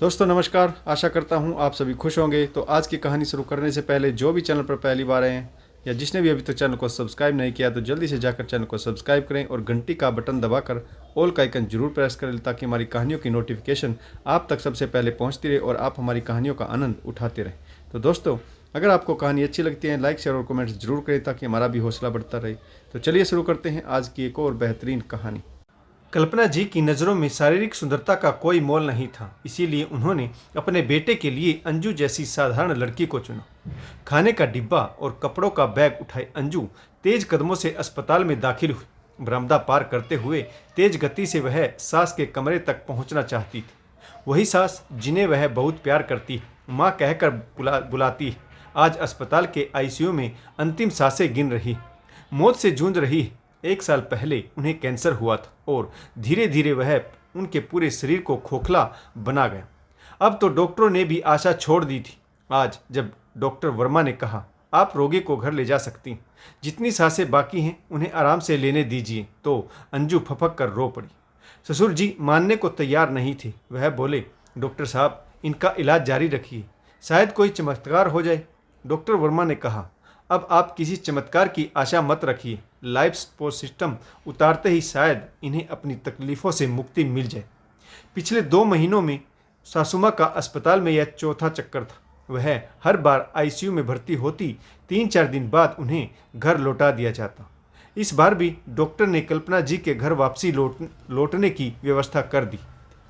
दोस्तों नमस्कार। आशा करता हूँ आप सभी खुश होंगे। तो आज की कहानी शुरू करने से पहले जो भी चैनल पर पहली बार आए हैं या जिसने भी अभी तक चैनल को सब्सक्राइब नहीं किया तो जल्दी से जाकर चैनल को सब्सक्राइब करें और घंटी का बटन दबाकर ऑल का आइकन जरूर प्रेस करें ताकि हमारी कहानियों की नोटिफिकेशन आप तक सबसे पहले पहुँचती रहे और आप हमारी कहानियों का आनंद उठाते रहें। तो दोस्तों अगर आपको कहानी अच्छी लगती है लाइक शेयर और कमेंट्स जरूर करें ताकि हमारा भी हौसला बढ़ता रहे। तो चलिए शुरू करते हैं आज की एक और बेहतरीन कहानी। कल्पना जी की नज़रों में शारीरिक सुंदरता का कोई मोल नहीं था, इसीलिए उन्होंने अपने बेटे के लिए अंजू जैसी साधारण लड़की को चुना। खाने का डिब्बा और कपड़ों का बैग उठाए अंजू तेज कदमों से अस्पताल में दाखिल हुई। बरामदा पार करते हुए तेज गति से वह सास के कमरे तक पहुंचना चाहती थी। वही सास जिन्हें वह बहुत प्यार करती, माँ कहकर बुलाती, आज अस्पताल के आईसीयू में अंतिम सांसें गिन रही, मौत से जूझ रही। 1 साल पहले उन्हें कैंसर हुआ था और धीरे धीरे वह उनके पूरे शरीर को खोखला बना गया। अब तो डॉक्टरों ने भी आशा छोड़ दी थी। आज जब डॉक्टर वर्मा ने कहा आप रोगी को घर ले जा सकती, जितनी सांसें बाकी हैं उन्हें आराम से लेने दीजिए, तो अंजू फपक कर रो पड़ी। ससुर जी मानने को तैयार नहीं थे। वह बोले डॉक्टर साहब इनका इलाज जारी रखिए, शायद कोई चमत्कार हो जाए। डॉक्टर वर्मा ने कहा अब आप किसी चमत्कार की आशा मत रखिए, लाइफ सपोर्ट सिस्टम उतारते ही शायद इन्हें अपनी तकलीफ़ों से मुक्ति मिल जाए। पिछले 2 महीनों में सासुमा का अस्पताल में यह चौथा चक्कर था। वह हर बार आईसीयू में भर्ती होती, 3-4 दिन बाद उन्हें घर लौटा दिया जाता। इस बार भी डॉक्टर ने कल्पना जी के घर वापसी लौटने की व्यवस्था कर दी,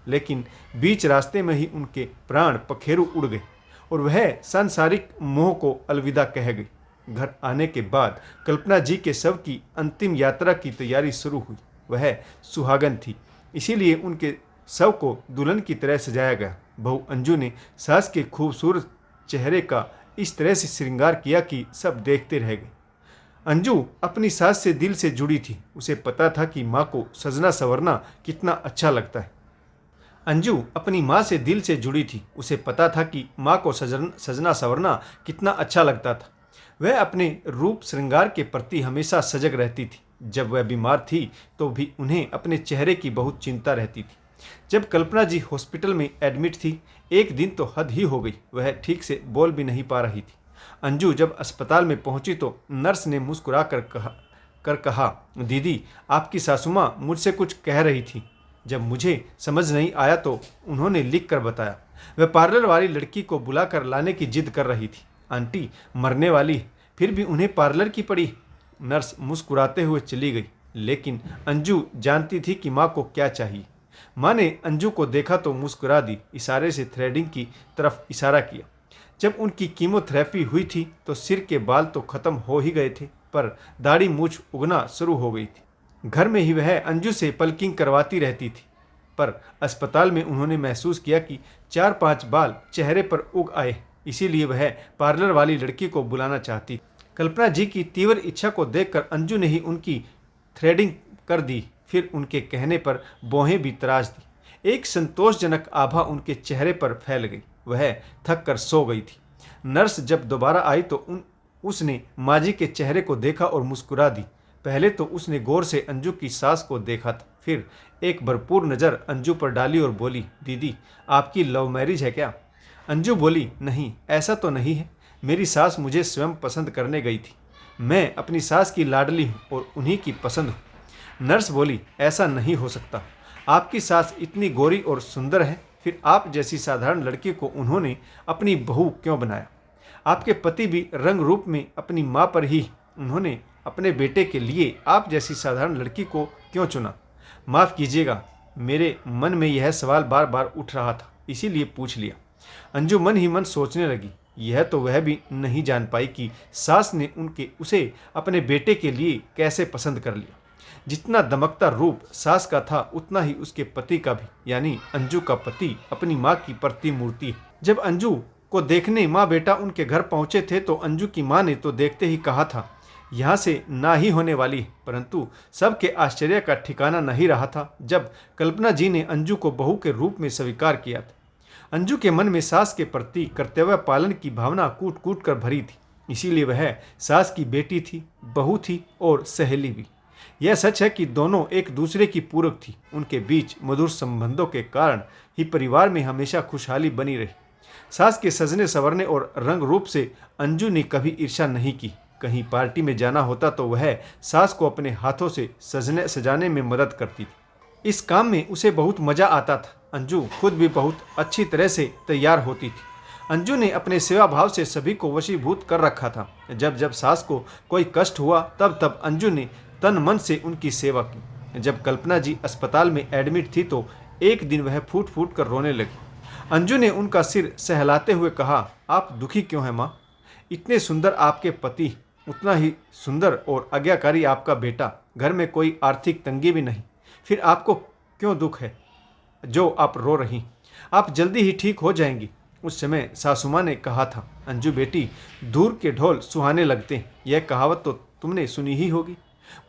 लेकिन बीच रास्ते में ही उनके प्राण पखेरु उड़ गए और वह सांसारिक मोह को अलविदा कह गई। घर आने के बाद कल्पना जी के शव की अंतिम यात्रा की तैयारी शुरू हुई। वह सुहागन थी, इसीलिए उनके शव को दुल्हन की तरह सजाया गया। बहू अंजू ने सास के खूबसूरत चेहरे का इस तरह से श्रृंगार किया कि सब देखते रह गए। अंजू अपनी सास से दिल से जुड़ी थी। उसे पता था कि माँ को सजना संवरना कितना अच्छा लगता है। अंजू अपनी माँ से दिल से जुड़ी थी। उसे पता था कि माँ को सजना संवरना कितना अच्छा लगता था। वह अपने रूप श्रृंगार के प्रति हमेशा सजग रहती थी। जब वह बीमार थी तो भी उन्हें अपने चेहरे की बहुत चिंता रहती थी। जब कल्पना जी हॉस्पिटल में एडमिट थी, एक दिन तो हद ही हो गई, वह ठीक से बोल भी नहीं पा रही थी। अंजू जब अस्पताल में पहुंची तो नर्स ने मुस्कुरा कर कहा दीदी आपकी सासुमाँ मुझसे कुछ कह रही थी। जब मुझे समझ नहीं आया तो उन्होंने लिख कर बताया। वह पार्लर वाली लड़की को बुलाकर लाने की जिद कर रही थी। आंटी मरने वाली, फिर भी उन्हें पार्लर की पड़ी। नर्स मुस्कुराते हुए चली गई, लेकिन अंजू जानती थी कि माँ को क्या चाहिए। माँ ने अंजू को देखा तो मुस्कुरा दी, इशारे से थ्रेडिंग की तरफ इशारा किया। जब उनकी कीमोथेरेपी हुई थी तो सिर के बाल तो खत्म हो ही गए थे, पर दाढ़ी मूछ उगना शुरू हो गई थी। घर में ही वह अंजू से पल्किंग करवाती रहती थी, पर अस्पताल में उन्होंने महसूस किया कि 4-5 बाल चेहरे पर उग आए, इसीलिए वह पार्लर वाली लड़की को बुलाना चाहती। कल्पना जी की तीव्र इच्छा को देखकर अंजू ने ही उनकी थ्रेडिंग कर दी, फिर उनके कहने पर बोहें भी तराश दी। एक संतोषजनक आभा उनके चेहरे पर फैल गई। वह थक कर सो गई थी। नर्स जब दोबारा आई तो उसने माँ जी के चेहरे को देखा और मुस्कुरा दी। पहले तो उसने गौर से अंजू की सास को देखा था, फिर एक भरपूर नज़र अंजू पर डाली और बोली दीदी आपकी लव मैरिज है क्या? अंजू बोली नहीं, ऐसा तो नहीं है, मेरी सास मुझे स्वयं पसंद करने गई थी। मैं अपनी सास की लाडली हूँ और उन्हीं की पसंद हूँ। नर्स बोली ऐसा नहीं हो सकता, आपकी सास इतनी गोरी और सुंदर है, फिर आप जैसी साधारण लड़की को उन्होंने अपनी बहू क्यों बनाया? आपके पति भी रंग रूप में अपनी माँ पर ही, उन्होंने अपने बेटे के लिए आप जैसी साधारण लड़की को क्यों चुना? माफ़ कीजिएगा, मेरे मन में यह सवाल बार बार उठ रहा था, इसीलिए पूछ लिया। अंजू मन ही मन सोचने लगी। यह तो वह भी नहीं जान पाई कि सास ने उसे अपने बेटे के लिए कैसे पसंद कर लिया। जितना दमकता रूप सास का था उतना ही उसके पति का भी, यानी अंजू का पति अपनी माँ की प्रतिमूर्ति है। जब अंजू को देखने माँ बेटा उनके घर पहुँचे थे तो अंजू की माँ ने तो देखते ही कहा था यहाँ से ना ही होने वाली है, परंतु सबके आश्चर्य का ठिकाना नहीं रहा था जब कल्पना जी ने अंजू को बहू के रूप में स्वीकार किया था। अंजू के मन में सास के प्रति कर्तव्य पालन की भावना कूट कूट कर भरी थी, इसीलिए वह सास की बेटी थी, बहू थी और सहेली भी। यह सच है कि दोनों एक दूसरे की पूरक थी। उनके बीच मधुर संबंधों के कारण ही परिवार में हमेशा खुशहाली बनी रही। सास के सजने संवरने और रंग रूप से अंजू ने कभी ईर्ष्या नहीं की। कहीं पार्टी में जाना होता तो वह सास को अपने हाथों से सजने सजाने में मदद करती थी। इस काम में उसे बहुत मजा आता था। अंजू खुद भी बहुत अच्छी तरह से तैयार होती थी। अंजू ने अपने सेवा भाव से सभी को वशीभूत कर रखा था। जब जब सास को कोई कष्ट हुआ तब तब अंजू ने तन मन से उनकी सेवा की। जब कल्पना जी अस्पताल में एडमिट थी तो एक दिन वह फूट फूट कर रोने लगी। अंजू ने उनका सिर सहलाते हुए कहा, आप दुखी क्यों हैं माँ? इतने सुंदर आपके पति, उतना ही सुंदर और आज्ञाकारी आपका बेटा, घर में कोई आर्थिक तंगी भी नहीं, फिर आपको क्यों दुख है जो आप रो रही? आप जल्दी ही ठीक हो जाएंगी। उस समय सासू माँ ने कहा था, अंजू बेटी, दूर के ढोल सुहाने लगते हैं, यह कहावत तो तुमने सुनी ही होगी।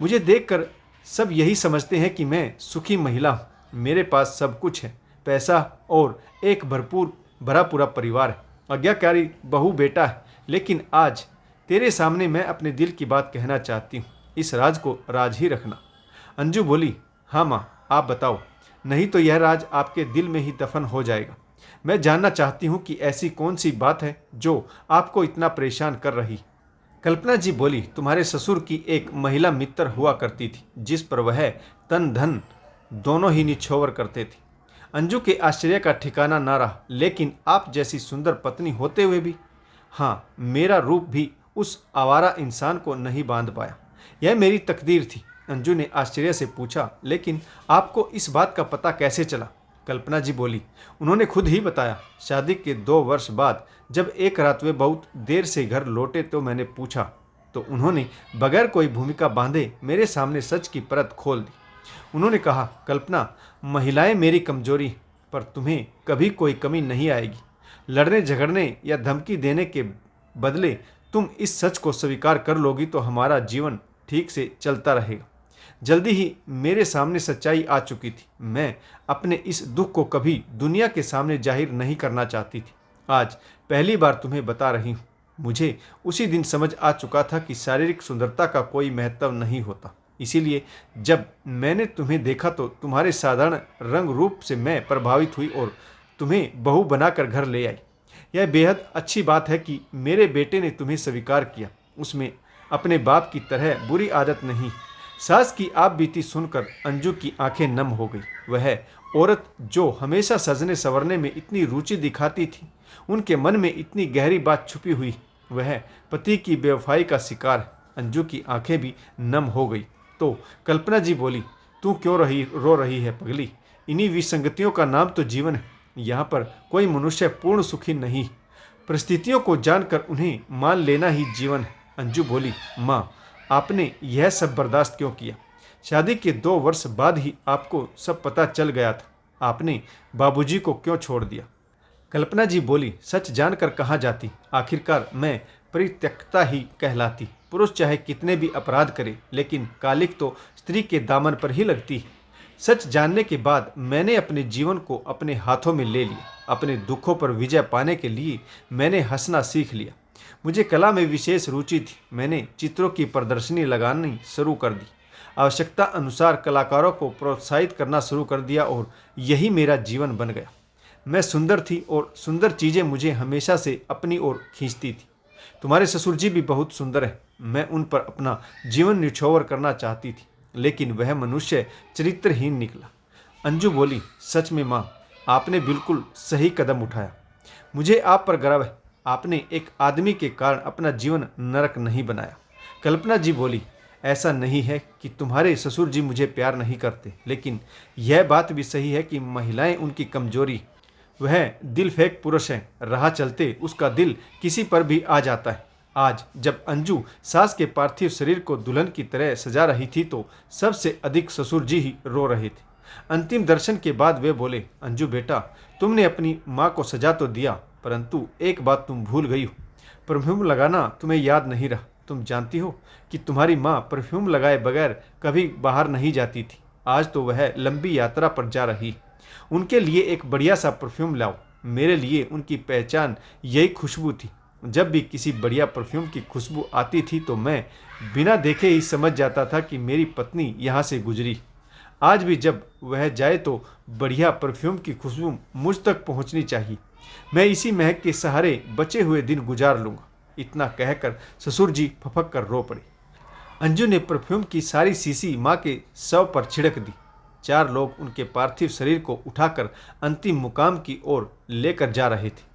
मुझे देखकर सब यही समझते हैं कि मैं सुखी महिला हूँ। मेरे पास सब कुछ है, पैसा और एक भरपूर भरा पूरा परिवार है, आज्ञाकारी बहू बेटा है। लेकिन आज तेरे सामने मैं अपने दिल की बात कहना चाहती हूँ, इस राज को राज ही रखना। अंजू बोली, हाँ माँ, आप बताओ, नहीं तो यह राज आपके दिल में ही दफन हो जाएगा। मैं जानना चाहती हूँ कि ऐसी कौन सी बात है जो आपको इतना परेशान कर रही। कल्पना जी बोली, तुम्हारे ससुर की एक महिला मित्र हुआ करती थी जिस पर वह तन धन दोनों ही निछोवर करते थे। अंजू के आश्चर्य का ठिकाना ना रहा। लेकिन आप जैसी सुंदर पत्नी होते हुए भी? हाँ, मेरा रूप भी उस आवारा इंसान को नहीं बांध पाया, यह मेरी तकदीर थी। अंजू ने आश्चर्य से पूछा, लेकिन आपको इस बात का पता कैसे चला? कल्पना जी बोली, उन्होंने खुद ही बताया। शादी के 2 वर्ष बाद जब एक रात वे बहुत देर से घर लौटे तो मैंने पूछा तो उन्होंने बगैर कोई भूमिका बांधे मेरे सामने सच की परत खोल दी। उन्होंने कहा, कल्पना, महिलाएं मेरी कमजोरी, पर तुम्हें कभी कोई कमी नहीं आएगी। लड़ने झगड़ने या धमकी देने के बदले तुम इस सच को स्वीकार कर लोगी तो हमारा जीवन ठीक से चलता रहेगा। जल्दी ही मेरे सामने सच्चाई आ चुकी थी। मैं अपने इस दुख को कभी दुनिया के सामने जाहिर नहीं करना चाहती थी। आज पहली बार तुम्हें बता रही हूँ। मुझे उसी दिन समझ आ चुका था कि शारीरिक सुंदरता का कोई महत्व नहीं होता। इसीलिए जब मैंने तुम्हें देखा तो तुम्हारे साधारण रंग रूप से मैं प्रभावित हुई और तुम्हें बहू बनाकर घर ले आई। यह बेहद अच्छी बात है कि मेरे बेटे ने तुम्हें स्वीकार किया। उसमें अपने बाप की तरह बुरी आदत नहीं। सास की आप बीती सुनकर अंजू की आंखें नम हो गई। वह औरत जो हमेशा सजने संवरने में इतनी रुचि दिखाती थी, उनके मन में इतनी गहरी बात छुपी हुई, वह पति की बेवफाई का शिकार है। अंजू की आंखें भी नम हो गई। तो कल्पना जी बोली, तू क्यों रो रही है पगली? इन्हीं विसंगतियों का नाम तो जीवन है। यहाँ पर कोई मनुष्य पूर्ण सुखी नहीं। परिस्थितियों को जानकर उन्हें मान लेना ही जीवन है। अंजू बोली, माँ, आपने यह सब बर्दाश्त क्यों किया? शादी के 2 वर्ष बाद ही आपको सब पता चल गया था। आपने बाबूजी को क्यों छोड़ दिया? कल्पना जी बोली, सच जानकर कहाँ जाती? आखिरकार मैं परित्यक्ता ही कहलाती। पुरुष चाहे कितने भी अपराध करे, लेकिन कालिक तो स्त्री के दामन पर ही लगती है। सच जानने के बाद मैंने अपने जीवन को अपने हाथों में ले लिया। अपने दुखों पर विजय पाने के लिए मैंने हंसना सीख लिया। मुझे कला में विशेष रुचि थी। मैंने चित्रों की प्रदर्शनी लगानी शुरू कर दी। आवश्यकता अनुसार कलाकारों को प्रोत्साहित करना शुरू कर दिया और यही मेरा जीवन बन गया। मैं सुंदर थी और सुंदर चीज़ें मुझे हमेशा से अपनी ओर खींचती थी। तुम्हारे ससुर जी भी बहुत सुंदर है। मैं उन पर अपना जीवन निछोवर करना चाहती थी, लेकिन वह मनुष्य चरित्रहीन निकला। अंजू बोली, सच में माँ, आपने बिल्कुल सही कदम उठाया। मुझे आप पर गर्व है। आपने एक आदमी के कारण अपना जीवन नरक नहीं बनाया। कल्पना जी बोली, ऐसा नहीं है कि तुम्हारे ससुर जी मुझे प्यार नहीं करते, लेकिन यह बात भी सही है कि महिलाएं उनकी कमजोरी। वह दिल फेंक पुरुष है, राह चलते उसका दिल किसी पर भी आ जाता है। आज जब अंजू सास के पार्थिव शरीर को दुल्हन की तरह सजा रही थी तो सबसे अधिक ससुर जी ही रो रहे थे। अंतिम दर्शन के बाद वे बोले, अंजू बेटा, तुमने अपनी माँ को सजा तो दिया, परंतु एक बात तुम भूल गई हो। परफ्यूम लगाना तुम्हें याद नहीं रहा। तुम जानती हो कि तुम्हारी माँ परफ्यूम लगाए बगैर कभी बाहर नहीं जाती थी। आज तो वह लंबी यात्रा पर जा रही। उनके लिए एक बढ़िया सा परफ्यूम लाओ। मेरे लिए उनकी पहचान यही खुशबू थी। जब भी किसी बढ़िया परफ्यूम की खुशबू आती थी तो मैं बिना देखे ही समझ जाता था कि मेरी पत्नी यहाँ से गुजरी। आज भी जब वह जाए तो बढ़िया परफ्यूम की खुशबू मुझ तक पहुंचनी चाहिए। मैं इसी महक के सहारे बचे हुए दिन गुजार लूँगा। इतना कहकर ससुर जी फपक कर रो पड़े। अंजू ने परफ्यूम की सारी शीशी माँ के शव पर छिड़क दी। 4 लोग उनके पार्थिव शरीर को उठाकर अंतिम मुकाम की ओर लेकर जा रहे थे।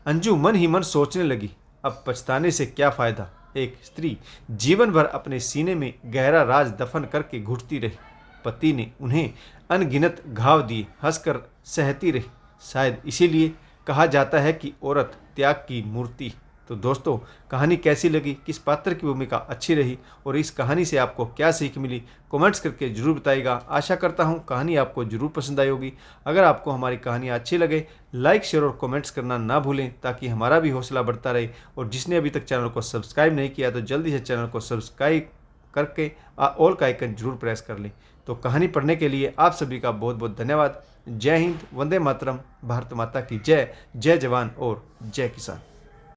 अंजू मन ही मन सोचने लगी, अब पछताने से क्या फ़ायदा। एक स्त्री जीवन भर अपने सीने में गहरा राज दफन करके घुटती रही। पति ने उन्हें अनगिनत घाव दिए, हंसकर सहती रही। शायद इसीलिए कहा जाता है कि औरत त्याग की मूर्ति। तो दोस्तों, कहानी कैसी लगी, किस पात्र की भूमिका अच्छी रही और इस कहानी से आपको क्या सीख मिली, कमेंट्स करके जरूर बताइएगा। आशा करता हूँ कहानी आपको जरूर पसंद आई होगी। अगर आपको हमारी कहानी अच्छी लगे, लाइक शेयर और कमेंट्स करना ना भूलें, ताकि हमारा भी हौसला बढ़ता रहे। और जिसने अभी तक चैनल को सब्सक्राइब नहीं किया तो जल्दी से चैनल को सब्सक्राइब करके ऑल का आइकन जरूर प्रेस कर लें। तो कहानी पढ़ने के लिए आप सभी का बहुत बहुत धन्यवाद। जय हिंद, वंदे मातरम, भारत माता की जय। जय जवान और जय किसान।